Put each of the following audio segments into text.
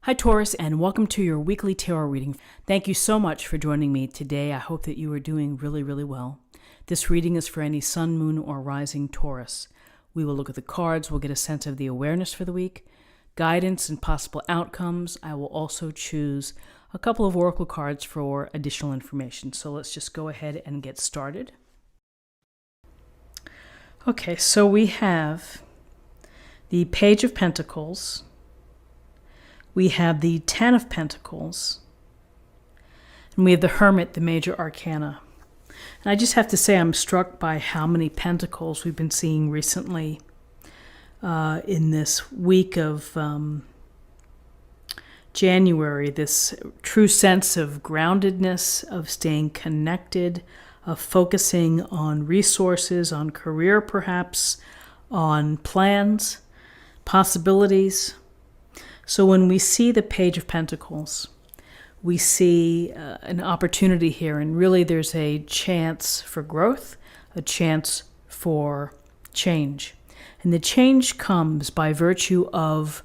Hi Taurus, and welcome to your weekly tarot reading. Thank you so much for joining me today. I hope that you are doing really well. This reading is for any sun, moon, or rising Taurus. We will look at the cards, we'll get a sense of the awareness for the week, guidance and possible outcomes. I will also choose a couple of oracle cards for additional information. So let's just go ahead and get started. Okay, so we have the Page of Pentacles. We have the Ten of Pentacles, and we have the Hermit, the major arcana. And I just have to say I'm struck by how many pentacles we've been seeing recently in this week of January, this true sense of groundedness, of staying connected, of focusing on resources, on career perhaps, on plans, possibilities. So when we see the Page of Pentacles, we see an opportunity here, and really there's a chance for growth, a chance for change. And the change comes by virtue of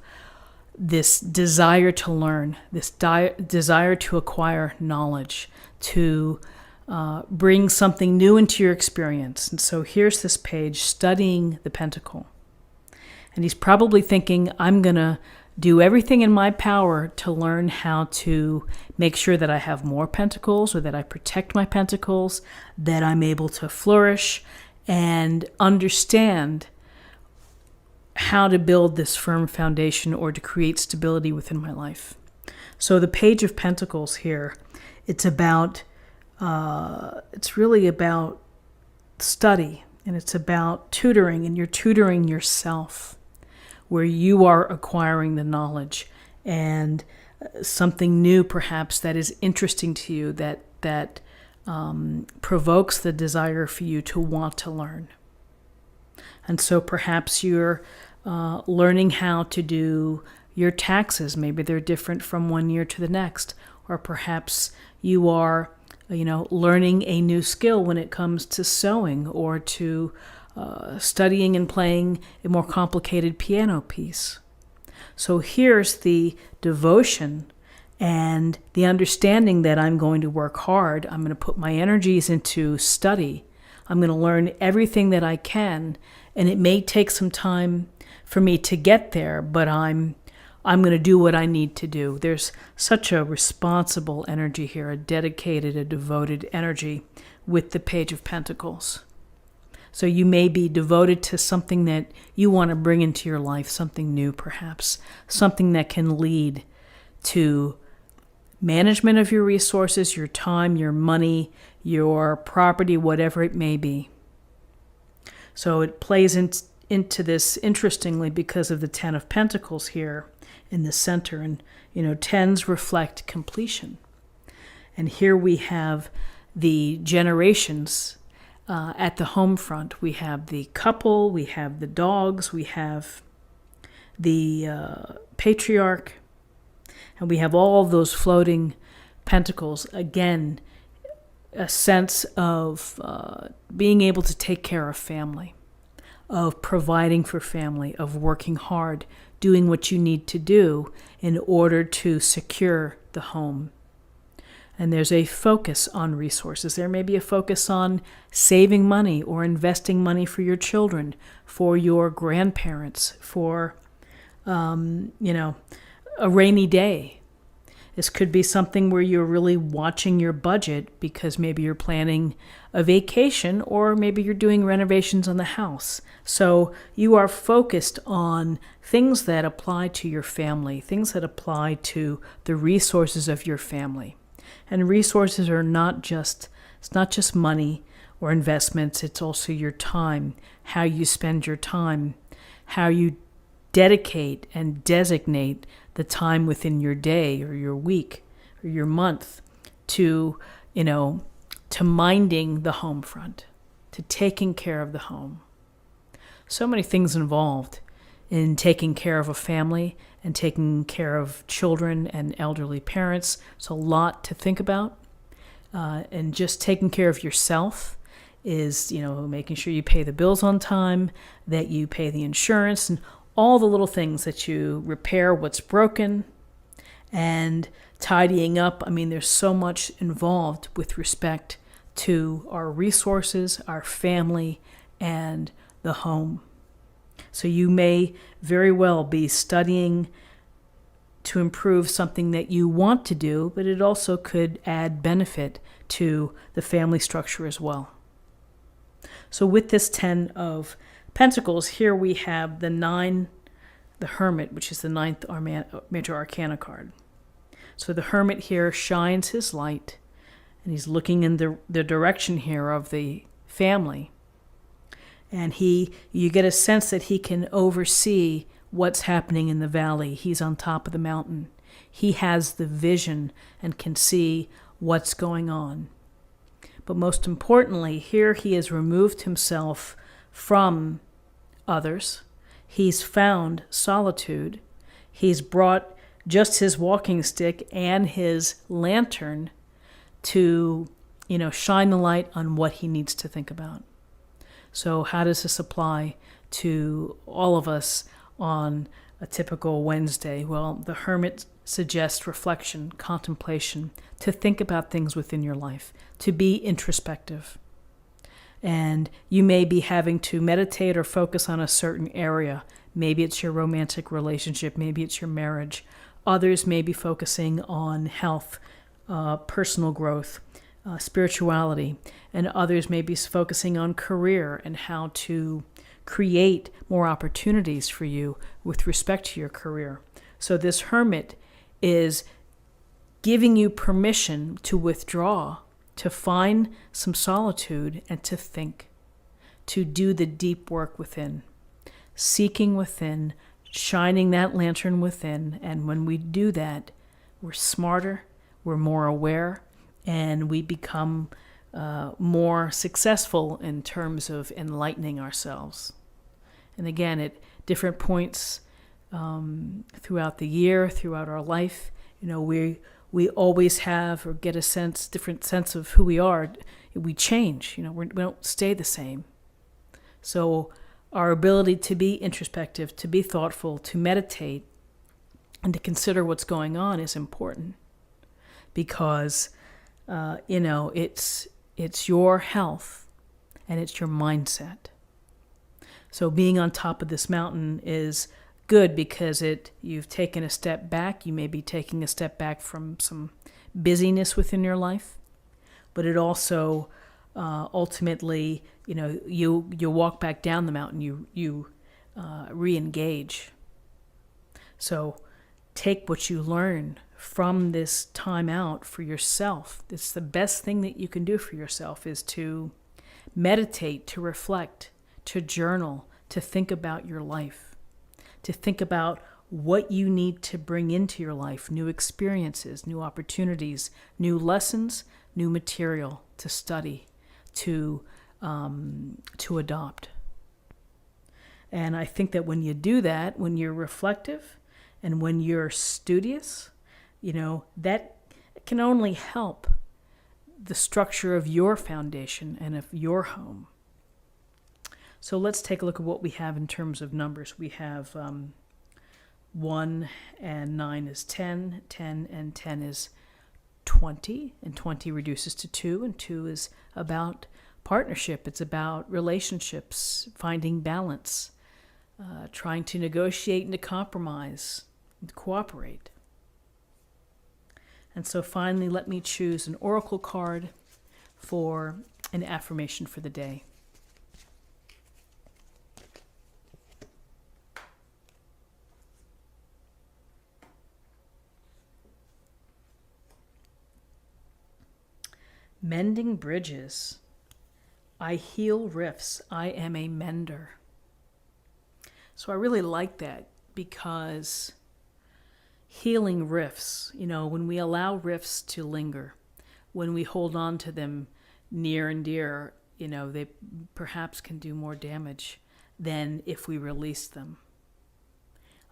this desire to learn, this desire to acquire knowledge, to bring something new into your experience. And so here's this page studying the pentacle. And he's probably thinking, I'm going to do everything in my power to learn how to make sure that I have more pentacles, or that I protect my pentacles, that I'm able to flourish and understand how to build this firm foundation or to create stability within my life. So the Page of Pentacles here, it's really about study, and it's about tutoring, and you're tutoring yourself, where you are acquiring the knowledge and something new perhaps that is interesting to you, that provokes the desire for you to want to learn. And so perhaps you're learning how to do your taxes. Maybe they're different from one year to the next. Or perhaps you are learning a new skill when it comes to sewing, or to studying and playing a more complicated piano piece. So here's the devotion and the understanding that I'm going to work hard. I'm going to put my energies into study. I'm going to learn everything that I can, and it may take some time for me to get there, but I'm going to do what I need to do. There's such a responsible energy here, a dedicated, a devoted energy with the Page of Pentacles. So you may be devoted to something that you want to bring into your life, something new perhaps, something that can lead to management of your resources, your time, your money, your property, whatever it may be. So it plays into this interestingly because of the Ten of Pentacles here in the center. And, tens reflect completion. And here we have the generations at the home front. We have the couple, we have the dogs, we have the patriarch, and we have all of those floating pentacles. Again, a sense of being able to take care of family, of providing for family, of working hard, doing what you need to do in order to secure the home. And there's a focus on resources. There may be a focus on saving money or investing money for your children, for your grandparents, for, a rainy day. This could be something where you're really watching your budget because maybe you're planning a vacation, or maybe you're doing renovations on the house. So you are focused on things that apply to your family, things that apply to the resources of your family. And resources are it's not just money or investments, it's also your time, how you spend your time, how you dedicate and designate the time within your day or your week or your month to minding the home front, to taking care of the home. So many things involved in taking care of a family and taking care of children and elderly parents. It's a lot to think about. And just taking care of yourself is, making sure you pay the bills on time, that you pay the insurance, and all the little things that you repair what's broken, and tidying up. I mean, there's so much involved with respect to our resources, our family, and the home. So you may very well be studying to improve something that you want to do, but it also could add benefit to the family structure as well. So with this 10 of Pentacles, here we have the 9, the Hermit, which is the 9th major arcana card. So the Hermit here shines his light, and he's looking in the direction here of the family. And you get a sense that he can oversee what's happening in the valley. He's on top of the mountain. He has the vision and can see what's going on. But most importantly, here he has removed himself from others. He's found solitude. He's brought just his walking stick and his lantern to, shine the light on what he needs to think about. So how does this apply to all of us on a typical Wednesday? Well, the Hermit suggests reflection, contemplation, to think about things within your life, to be introspective. And you may be having to meditate or focus on a certain area. Maybe it's your romantic relationship, maybe it's your marriage. Others may be focusing on health, personal growth, spirituality, and others may be focusing on career and how to create more opportunities for you with respect to your career. So this Hermit is giving you permission to withdraw, to find some solitude, and to think, to do the deep work within, seeking within, shining that lantern within. And when we do that, we're smarter, we're more aware, and we become more successful in terms of enlightening ourselves. And again, at different points throughout the year, throughout our life, we always have or get a different sense of who we are. We change, we don't stay the same. So our ability to be introspective, to be thoughtful, to meditate, and to consider what's going on is important, because it's your health and it's your mindset. So being on top of this mountain is good because you've taken a step back. You may be taking a step back from some busyness within your life, but it also ultimately, you walk back down the mountain. You re-engage. So take what you learn from this time out for yourself. It's the best thing that you can do for yourself is to meditate, to reflect, to journal, to think about your life, to think about what you need to bring into your life, new experiences, new opportunities, new lessons, new material to study, to adopt. And I think that when you do that, when you're reflective and when you're studious, that can only help the structure of your foundation and of your home. So let's take a look at what we have in terms of numbers. We have 1 and 9 is 10, 10 and 10 is 20, and 20 reduces to 2, and 2 is about partnership. It's about relationships, finding balance, trying to negotiate and to compromise, and to cooperate. And so finally, let me choose an oracle card for an affirmation for the day. Mending bridges. I heal rifts. I am a mender. So I really like that because healing rifts, when we allow rifts to linger, when we hold on to them near and dear, they perhaps can do more damage than if we release them.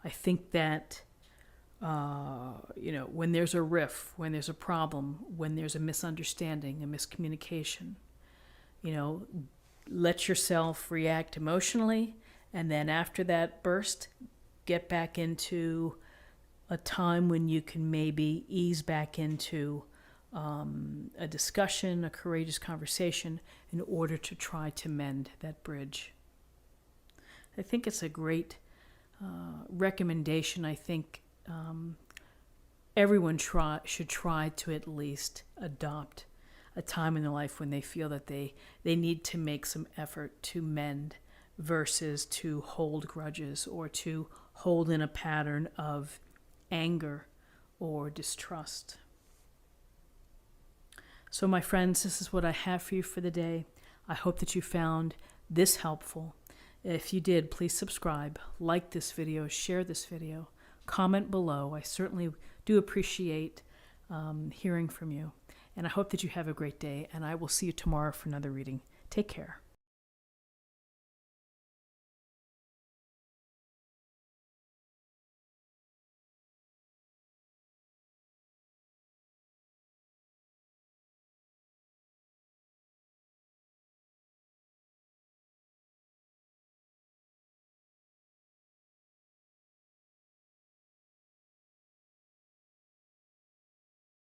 I think that when there's a rift, when there's a problem, when there's a misunderstanding, a miscommunication, let yourself react emotionally, and then after that burst, get back into a time when you can maybe ease back into a discussion, a courageous conversation, in order to try to mend that bridge. I think it's a great recommendation. I think everyone should try to at least adopt a time in their life when they feel that they need to make some effort to mend versus to hold grudges or to hold in a pattern of anger or distrust. So my friends, this is what I have for you for the day. I hope that you found this helpful. If you did, please subscribe, like this video, share this video, comment below. I certainly do appreciate hearing from you. And I hope that you have a great day, and I will see you tomorrow for another reading. Take care.